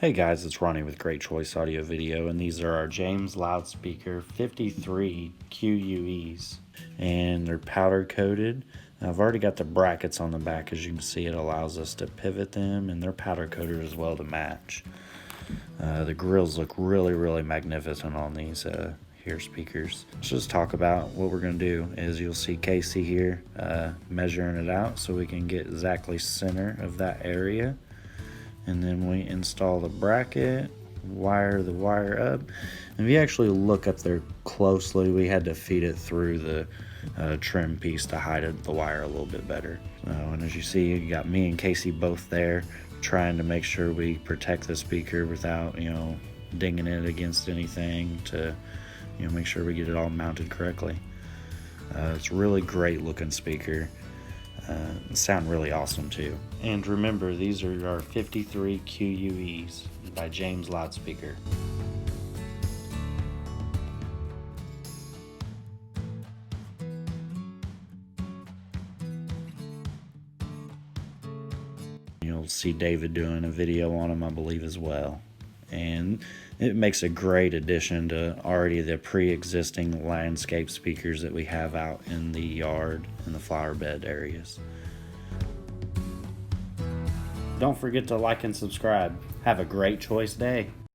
Hey guys, it's Ronnie with Great Choice Audio Video, and these are our James Loudspeaker 53QUEs, and they're powder coated. I've already got the brackets on the back. As you can see, it allows us to pivot them, and they're powder coated as well to match. The grills look really magnificent on these here speakers. Let's just talk about what we're going to do. Is you'll see Casey here measuring it out so we can get exactly center of that area. And then we install the bracket, wire the wire up. And if you actually look up there closely, we had to feed it through the trim piece to hide the wire a little bit better. And as you see, you got me and Casey both there trying to make sure we protect the speaker without, dinging it against anything to, make sure we get it all mounted correctly. It's a really great looking speaker. Sound really awesome too. And remember, these are our 53QUEs by James Loudspeaker. You'll see David doing a video on them, I believe, as well. And it makes a great addition to already the pre-existing landscape speakers that we have out in the yard and the flower bed areas. Don't forget to like and subscribe. Have a great choice day.